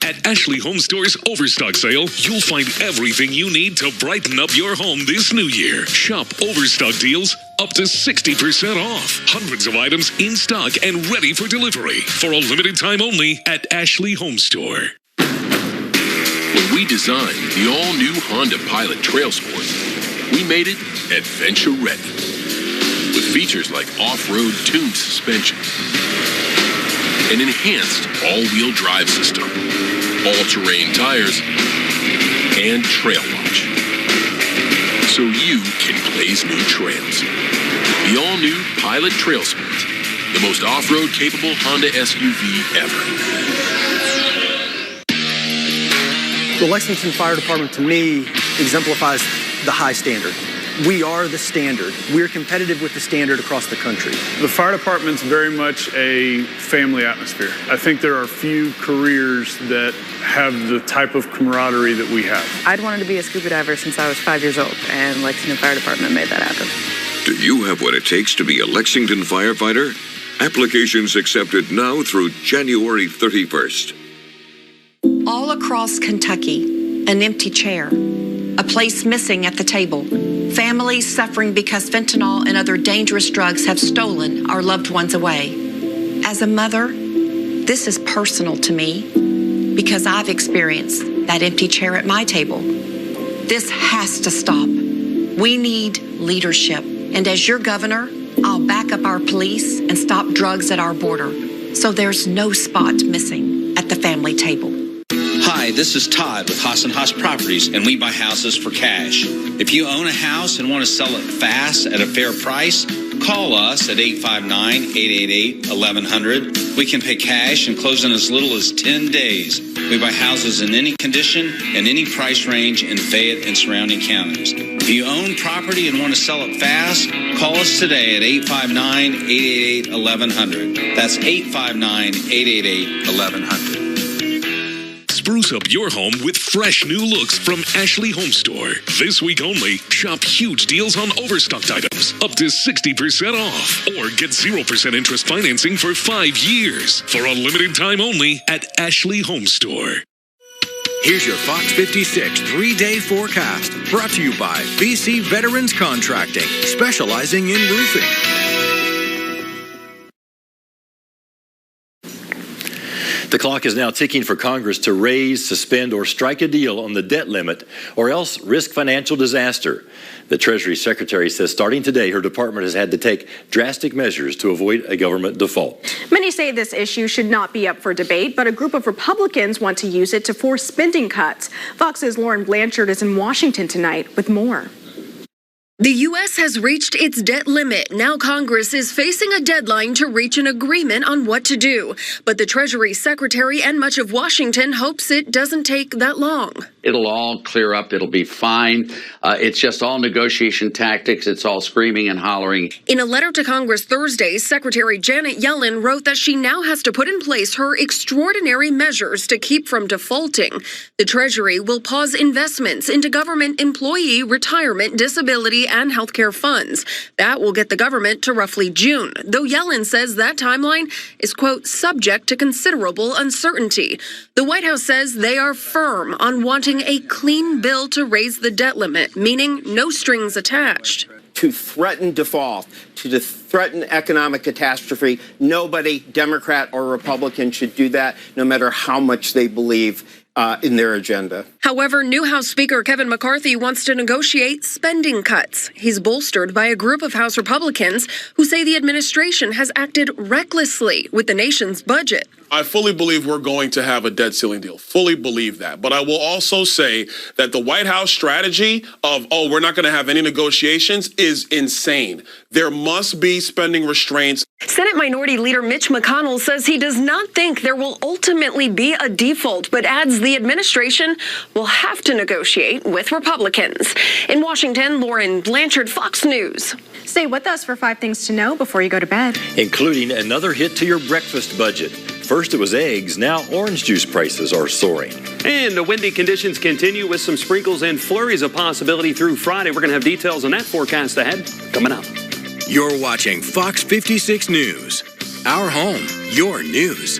At Ashley Home Store's Overstock Sale, you'll find everything you need to brighten up your home this new year. Shop Overstock deals up to 60% off. Hundreds of items in stock and ready for delivery for a limited time only at Ashley Home Store. When we designed the all-new Honda Pilot Trail Sport, we made it adventure ready. With features like off-road tuned suspension, an enhanced all-wheel drive system, all-terrain tires, and trail watch. So you can blaze new trails. The all-new Pilot Trail Sport, the most off-road capable Honda SUV ever. The Lexington Fire Department, to me, exemplifies the high standard. We are the standard. We're competitive with the standard across the country. The fire department's very much a family atmosphere. I think there are few careers that have the type of camaraderie that we have. I'd wanted to be a scuba diver since I was 5 years old, and Lexington Fire Department made that happen. Do you have what it takes to be a Lexington firefighter? Applications accepted now through January 31st. All across Kentucky, an empty chair, a place missing at the table. Families suffering because fentanyl and other dangerous drugs have stolen our loved ones away. As a mother, this is personal to me. because I've experienced that empty chair at my table. This has to stop. We need leadership. And as your governor, I'll back up our police and stop drugs at our border, so there's no spot missing at the family table. Hi, this is Todd with Haas & Haas Properties, and we buy houses for cash. If you own a house and want to sell it fast at a fair price, call us at 859-888-1100. We can pay cash and close in as little as 10 days. We buy houses in any condition and any price range in Fayette and surrounding counties. If you own property and want to sell it fast, call us today at 859-888-1100. That's 859-888-1100. Spruce up your home with fresh new looks from Ashley Home Store. This week only, shop huge deals on overstocked items, up to 60% off. Or get 0% interest financing for 5 years. For a limited time only at Ashley Home Store. Here's your Fox 56 3-day forecast, brought to you by BC Veterans Contracting, specializing in roofing. The clock is now ticking for Congress to raise, suspend, or strike a deal on the debt limit, or else risk financial disaster. The Treasury Secretary says starting today, her department has had to take drastic measures to avoid a government default. Many say this issue should not be up for debate, but a group of Republicans want to use it to force spending cuts. Fox's Lauren Blanchard is in Washington tonight with more. The U.S. has reached its debt limit. Now Congress is facing a deadline to reach an agreement on what to do. But the Treasury Secretary and much of Washington hopes it doesn't take that long. It'll all clear up. It'll be fine. It's just all negotiation tactics. It's all screaming and hollering. In a letter to Congress Thursday, Secretary Janet Yellen wrote that she now has to put in place her extraordinary measures to keep from defaulting. The Treasury will pause investments into government employee retirement, disability, and healthcare funds. That will get the government to roughly June, though Yellen says that timeline is, quote, subject to considerable uncertainty. The White House says they are firm on wanting a clean bill to raise the debt limit, meaning no strings attached. To threaten default, to threaten economic catastrophe, nobody, Democrat or Republican, should do that, no matter how much they believe in their agenda. However, new House Speaker Kevin McCarthy wants to negotiate spending cuts. He's bolstered by a group of House Republicans who say the administration has acted recklessly with the nation's budget. I fully believe we're going to have a debt ceiling deal. Fully believe that. But I will also say that the White House strategy of, we're not going to have any negotiations is insane. There must be spending restraints. Senate Minority Leader Mitch McConnell says he does not think there will ultimately be a default, but adds the administration will have to negotiate with Republicans. In Washington, Lauren Blanchard, Fox News. Stay with us for 5 things to know before you go to bed. Including another hit to your breakfast budget. First it was eggs, now orange juice prices are soaring. And the windy conditions continue with some sprinkles and flurries of possibility through Friday. We're going to have details on that forecast ahead coming up. You're watching Fox 56 News. Our home, your news.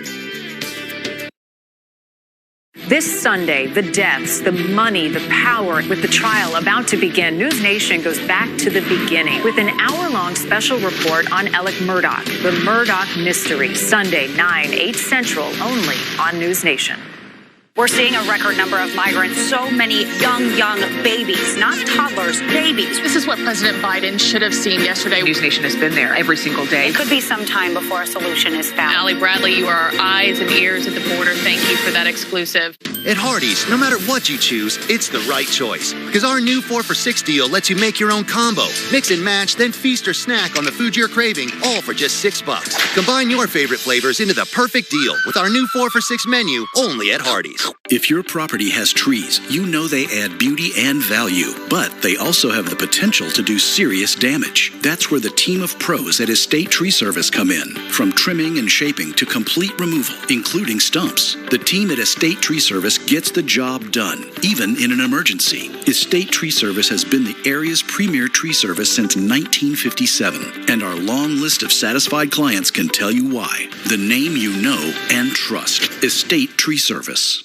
This Sunday, the deaths, the money, the power. With the trial about to begin, News Nation goes back to the beginning with an hour-long special report on Alec Murdaugh, the Murdaugh Mystery. Sunday, 9, 8 Central, only on News Nation. We're seeing a record number of migrants, so many young babies, not toddlers, babies. This is what President Biden should have seen yesterday. News Nation has been there every single day. It could be some time before a solution is found. Allie Bradley, you are our eyes and ears at the border. Thank you for that exclusive. At Hardee's, no matter what you choose, it's the right choice. Because our new 4 for $6 deal lets you make your own combo. Mix and match, then feast or snack on the food you're craving, all for just $6. Combine your favorite flavors into the perfect deal with our new 4 for $6 menu, only at Hardee's. If your property has trees, you know they add beauty and value, but they also have the potential to do serious damage. That's where the team of pros at Estate Tree Service come in. From trimming and shaping to complete removal, including stumps. The team at Estate Tree Service gets the job done, even in an emergency. Estate Tree Service has been the area's premier tree service since 1957, and our long list of satisfied clients can tell you why. The name you know and trust. Estate Tree Service.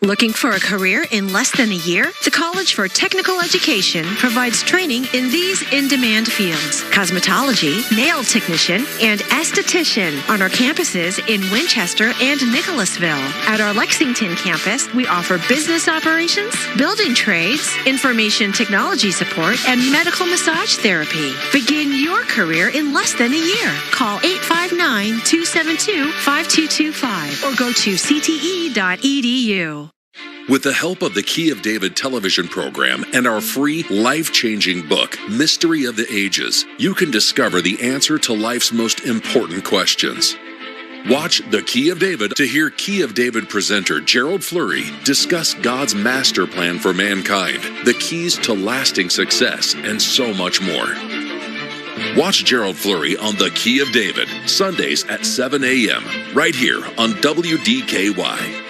Looking for a career in less than a year? The College for Technical Education provides training in these in-demand fields: cosmetology, nail technician, and esthetician on our campuses in Winchester and Nicholasville. At our Lexington campus, we offer business operations, building trades, information technology support, and medical massage therapy. Begin your career in less than a year. Call 859-272-5225 or go to cte.edu. With the help of the Key of David television program and our free life-changing book, Mystery of the Ages, you can discover the answer to life's most important questions. Watch The Key of David to hear Key of David presenter Gerald Fleury discuss God's master plan for mankind, the keys to lasting success, and so much more. Watch Gerald Fleury on The Key of David, Sundays at 7 a.m., right here on WDKY.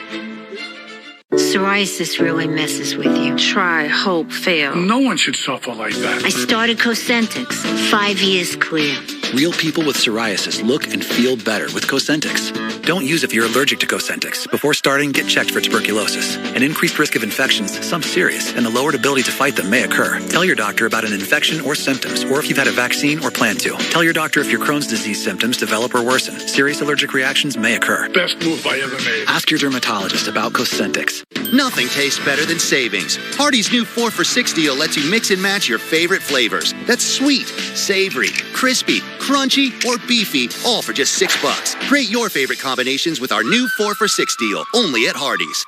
Psoriasis really messes with you. Try, hope, fail. No one should suffer like that. I started Cosentix. 5 years clear. Real people with psoriasis look and feel better with Cosentix. Don't use if you're allergic to Cosentix. Before starting, get checked for tuberculosis. An increased risk of infections, some serious, and a lowered ability to fight them may occur. Tell your doctor about an infection or symptoms, or if you've had a vaccine or plan to. Tell your doctor if your Crohn's disease symptoms develop or worsen. Serious allergic reactions may occur. Best move I ever made. Ask your dermatologist about Cosentix. Nothing tastes better than savings. Hardee's new 4 for $6 deal lets you mix and match your favorite flavors. That's sweet, savory, crispy, crunchy, or beefy, all for just $6. Create your favorite combinations with our new 4 for $6 deal, only at Hardee's.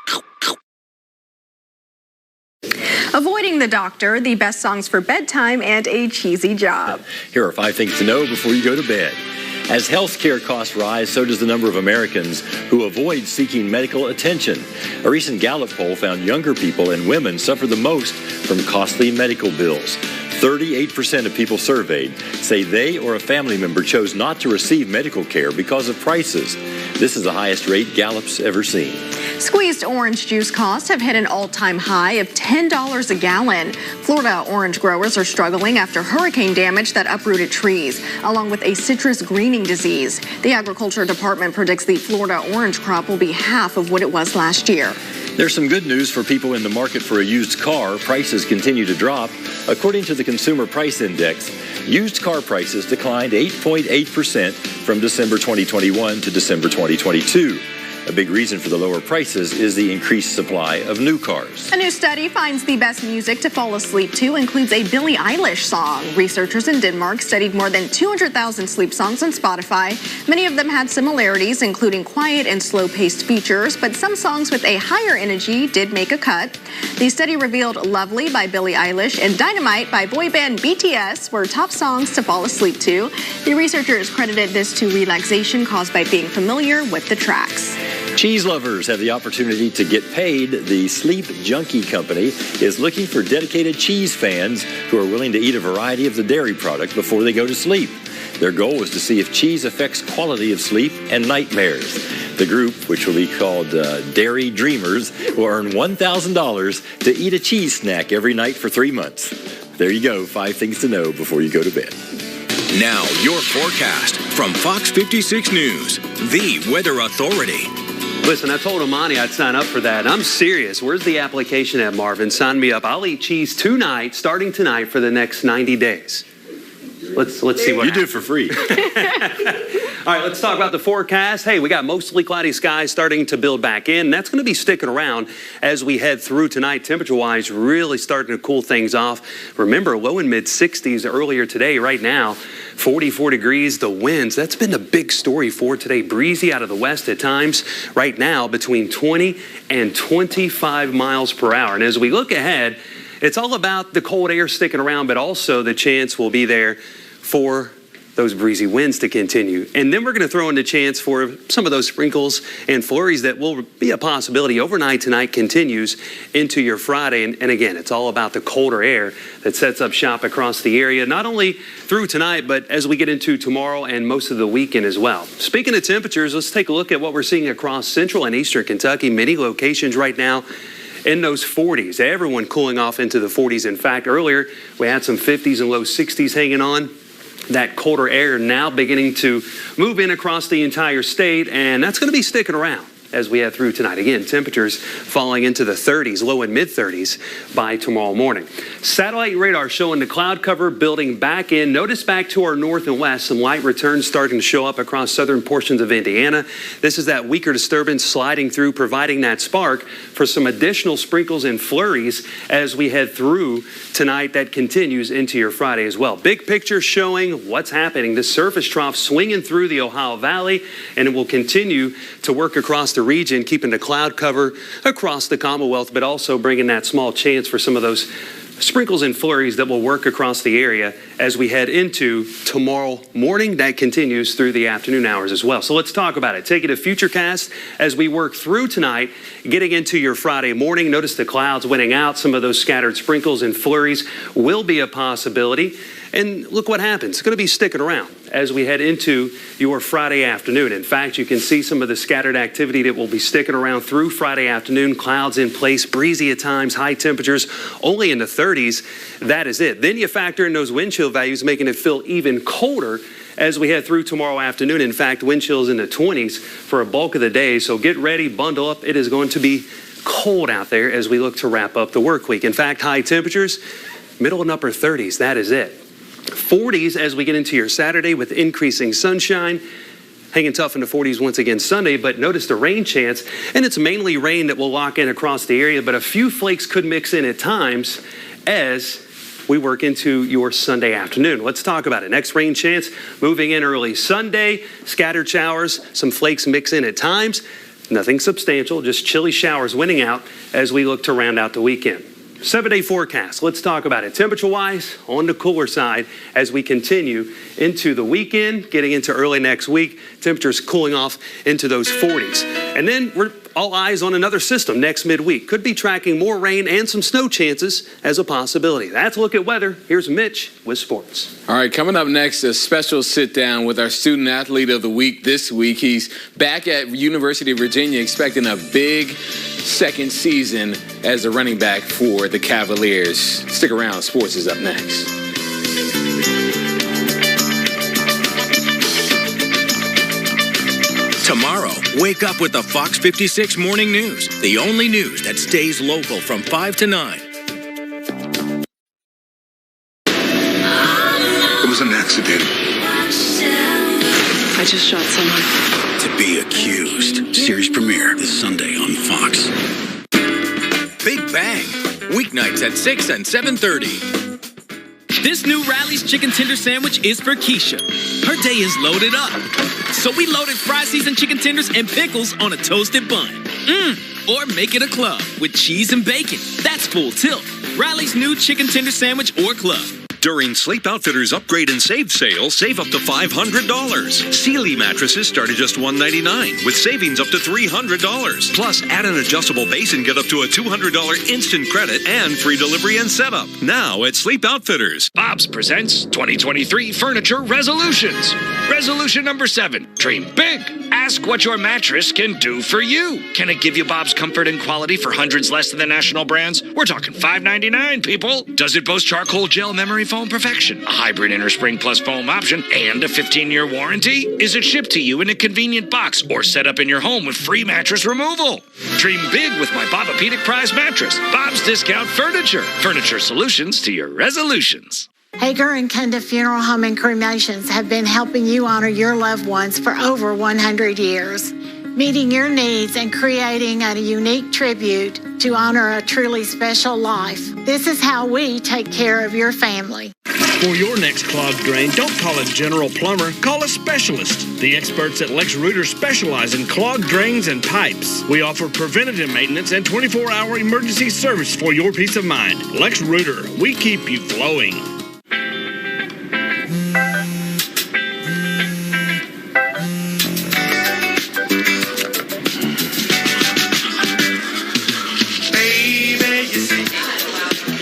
Avoiding the doctor, the best songs for bedtime, and a cheesy job. Here are 5 things to know before you go to bed. As healthcare costs rise, so does the number of Americans who avoid seeking medical attention. A recent Gallup poll found younger people and women suffer the most from costly medical bills. 38% of people surveyed say they or a family member chose not to receive medical care because of prices. This is the highest rate Gallup's ever seen. Squeezed orange juice costs have hit an all-time high of $10 a gallon. Florida orange growers are struggling after hurricane damage that uprooted trees, along with a citrus greening disease. The Agriculture Department predicts the Florida orange crop will be half of what it was last year. There's some good news for people in the market for a used car. Prices continue to drop. According to the Consumer Price Index, used car prices declined 8.8% from December 2021 to December 2022. A big reason for the lower prices is the increased supply of new cars. A new study finds the best music to fall asleep to includes a Billie Eilish song. Researchers in Denmark studied more than 200,000 sleep songs on Spotify. Many of them had similarities, including quiet and slow-paced features, but some songs with a higher energy did make a cut. The study revealed Lovely by Billie Eilish and Dynamite by boy band BTS were top songs to fall asleep to. The researchers credited this to relaxation caused by being familiar with the tracks. Cheese lovers have the opportunity to get paid. The Sleep Junkie Company is looking for dedicated cheese fans who are willing to eat a variety of the dairy product before they go to sleep. Their goal is to see if cheese affects quality of sleep and nightmares. The group, which will be called Dairy Dreamers, will earn $1,000 to eat a cheese snack every night for 3 months. There you go, 5 things to know before you go to bed. Now, your forecast from Fox 56 News, the weather authority. Listen, I told Amani I'd sign up for that. I'm serious. Where's the application at, Marvin? Sign me up. I'll eat cheese tonight, starting tonight, for the next 90 days. Let's see what you do for free. All right, let's talk about the forecast. Hey, we got mostly cloudy skies starting to build back in. That's going to be sticking around as we head through tonight. Temperature-wise, really starting to cool things off. Remember, low and mid-60s earlier today. Right now, 44 degrees. The winds, that's been the big story for today. Breezy out of the west at times. Right now, between 20 and 25 miles per hour. And as we look ahead, it's all about the cold air sticking around, but also the chance will be there for those breezy winds to continue. And then we're going to throw in the chance for some of those sprinkles and flurries that will be a possibility overnight tonight, continues into your Friday. And again, it's all about the colder air that sets up shop across the area, not only through tonight, but as we get into tomorrow and most of the weekend as well. Speaking of temperatures, let's take a look at what we're seeing across central and eastern Kentucky. Many locations right now in those 40s. Everyone cooling off into the 40s. In fact, earlier we had some 50s and low 60s hanging on. That colder air now beginning to move in across the entire state, and that's going to be sticking around. as we head through tonight. Again, temperatures falling into the 30s, low and mid-30s by tomorrow morning. Satellite radar showing the cloud cover building back in. Notice back to our north and west, some light returns starting to show up across southern portions of Indiana. This is that weaker disturbance sliding through, providing that spark for some additional sprinkles and flurries as we head through tonight. That continues into your Friday as well. Big picture showing what's happening. The surface trough swinging through the Ohio Valley, and it will continue to work across the region, keeping the cloud cover across the Commonwealth, but also bringing that small chance for some of those sprinkles and flurries that will work across the area as we head into tomorrow morning. That continues through the afternoon hours as well. So let's talk about it. Take it to Futurecast as we work through tonight, getting into your Friday morning. Notice the clouds winning out. Some of those scattered sprinkles and flurries will be a possibility. And look what happens. It's going to be sticking around as we head into your Friday afternoon. In fact, you can see some of the scattered activity that will be sticking around through Friday afternoon. Clouds in place, breezy at times, high temperatures only in the 30s. That is it. Then you factor in those wind chill values, making it feel even colder as we head through tomorrow afternoon. In fact, wind chills in the 20s for a bulk of the day. So get ready, bundle up. It is going to be cold out there as we look to wrap up the work week. In fact, high temperatures, middle and upper 30s. That is it. 40s as we get into your Saturday with increasing sunshine. Hanging tough in the 40s once again Sunday, but notice the rain chance, and it's mainly rain that will lock in across the area, but a few flakes could mix in at times as we work into your Sunday afternoon. Let's talk about it. Next rain chance moving in early Sunday, scattered showers, some flakes mix in at times. Nothing substantial, just chilly showers winning out as we look to round out the weekend. 7-day forecast. Let's talk about it. Temperature-wise, on the cooler side as we continue into the weekend, getting into early next week. Temperatures cooling off into those 40s. And then we're all eyes on another system next midweek. Could be tracking more rain and some snow chances as a possibility. That's a look at weather. Here's Mitch with sports. All right, coming up next, a special sit-down with our student athlete of the week this week. He's back at University of Virginia expecting a big second season as a running back for the Cavaliers. Stick around. Sports is up next. Tomorrow, wake up with the Fox 56 Morning News, the only news that stays local from 5 to 9. It was an accident. I just shot someone. To Be Accused. Series premiere this Sunday on Fox. Big Bang, weeknights at 6 and 7:30. This new Rally's chicken tender sandwich is for Keisha. Her day is loaded up. So we loaded fried seasoned chicken tenders and pickles on a toasted bun. Or make it a club with cheese and bacon. That's full tilt. Rally's new chicken tender sandwich or club. During Sleep Outfitters Upgrade and Save sale, save up to $500. Sealy mattresses start at just $199 with savings up to $300. Plus, add an adjustable base and get up to a $200 instant credit and free delivery and setup. Now at Sleep Outfitters. Bob's presents 2023 Furniture Resolutions. Resolution number 7, dream big. Ask what your mattress can do for you. Can it give you Bob's comfort and quality for hundreds less than the national brands? We're talking $5.99, people. Does it boast charcoal gel memory foam perfection, a hybrid inner spring plus foam option, and a 15-year warranty? Is it shipped to you in a convenient box or set up in your home with free mattress removal? Dream big with my Bobapedic Prize mattress. Bob's Discount Furniture. Furniture solutions to your resolutions. Hager and Kenda Funeral Home and Cremations have been helping you honor your loved ones for over 100 years, meeting your needs and creating a unique tribute to honor a truly special life. This is how we take care of your family. For your next clogged drain, don't call a general plumber, call a specialist. The experts at Lex Reuter specialize in clogged drains and pipes. We offer preventative maintenance and 24-hour emergency service for your peace of mind. Lex Reuter, we keep you flowing.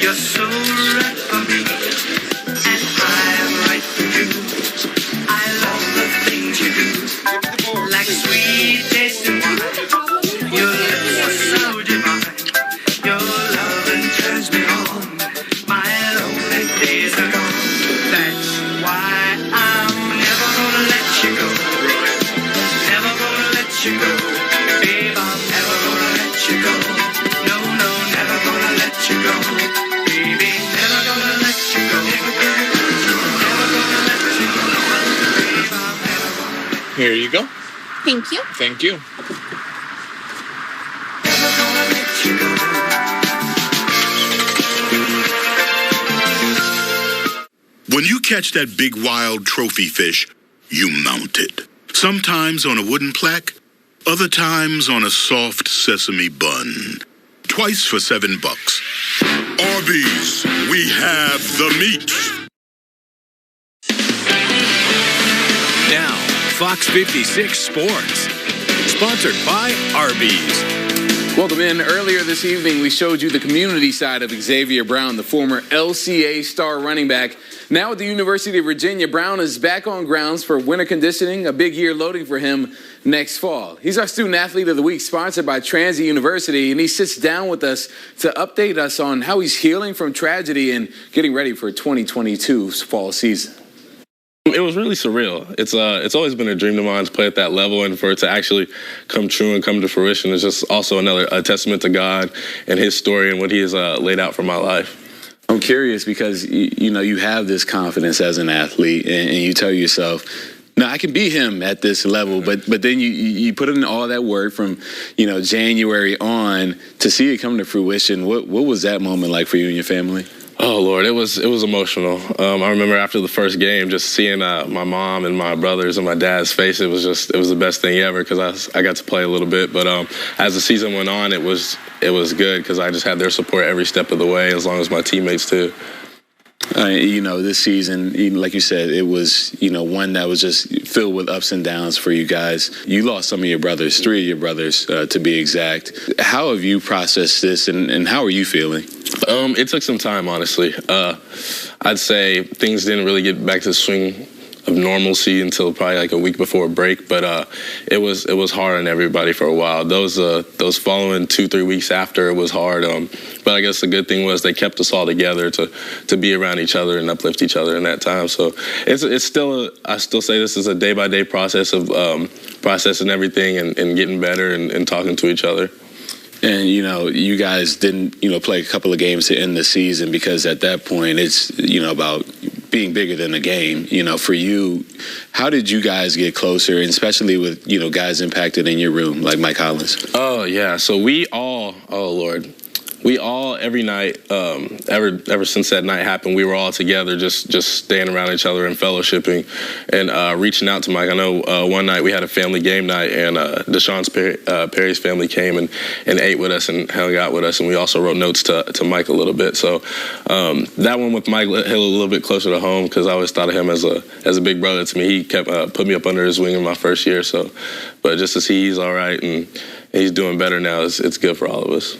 You're so right for me, and I'm right for you. I love the things you do, like sweet tasting wine. Your lips are so divine. Your loving turns me on. My lonely days Here you go. Thank you. Thank you. When you catch that big wild trophy fish, you mount it. Sometimes on a wooden plaque, other times on a soft sesame bun. Twice for $7. Arby's, we have the meat. Now, Fox 56 Sports. Sponsored by Arby's. Welcome in. Earlier this evening, we showed you the community side of Xavier Brown, the former LCA star running back. Now at the University of Virginia, Brown is back on grounds for winter conditioning, a big year loading for him next fall. He's our Student Athlete of the Week, sponsored by Transy University, and he sits down with us to update us on how he's healing from tragedy and getting ready for 2022's fall season. It was really surreal. It's always been a dream of mine to play at that level, and for it to actually come true and come to fruition is just also a testament to God and His story and what He has laid out for my life. I'm curious because, you have this confidence as an athlete, and you tell yourself, no, I can be him at this level, but then you put in all that work from, January on to see it come to fruition. What was that moment like for you and your family? Oh, Lord, it was emotional. I remember after the first game, just seeing my mom and my brothers and my dad's face, it was the best thing ever because I got to play a little bit. But as the season went on, it was good because I just had their support every step of the way, as long as my teammates too. This season, like you said, it was, one that was just filled with ups and downs for you guys. You lost some of your brothers, 3 of your brothers, to be exact. How have you processed this, and how are you feeling? It took some time, honestly. I'd say things didn't really get back to the swing of normalcy until probably like a week before break, but it was hard on everybody for a while. Those following 2-3 weeks after, it was hard. But I guess the good thing was they kept us all together to be around each other and uplift each other in that time. So it's still I still say this is a day-by-day process of processing everything and getting better and talking to each other. And, you guys didn't, play a couple of games to end the season because at that point it's, about being bigger than the game. For you, how did you guys get closer, and especially with, guys impacted in your room like Mike Hollins? Oh, yeah. So we all every night, ever since that night happened, we were all together, just staying around each other and fellowshipping and reaching out to Mike. I know one night we had a family game night, and Deshaun Perry's family came and ate with us and hung out with us, and we also wrote notes to Mike a little bit. So that one with Mike hit a little bit closer to home because I always thought of him as a big brother to me. He kept put me up under his wing in my first year. So, but just to see he's all right and he's doing better now, it's good for all of us.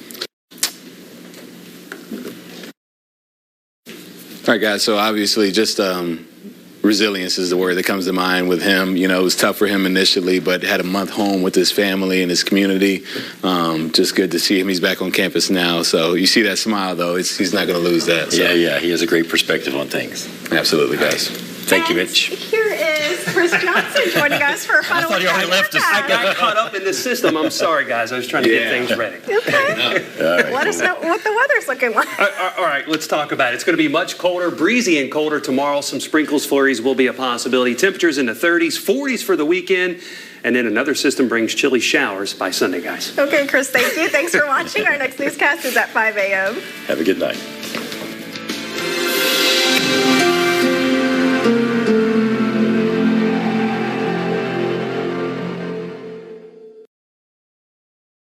All right, guys, so obviously just resilience is the word that comes to mind with him. It was tough for him initially, but had a month home with his family and his community. Just good to see him. He's back on campus now. So you see that smile, though. He's not going to lose that. So. Yeah, he has a great perspective on things. Absolutely, guys. Thank you, Mitch. Here is Chris Johnson joining us for a final. I thought you already left us. I got caught up in this system. I'm sorry, guys. I was trying to get things ready. Okay. Right, Let us know what the weather's looking like. All right, let's talk about it. It's going to be much colder, breezy and colder tomorrow. Some sprinkles, flurries will be a possibility. Temperatures in the 30s, 40s for the weekend. And then another system brings chilly showers by Sunday, guys. Okay, Chris, thank you. Thanks for watching. Our next newscast is at 5 a.m. Have a good night.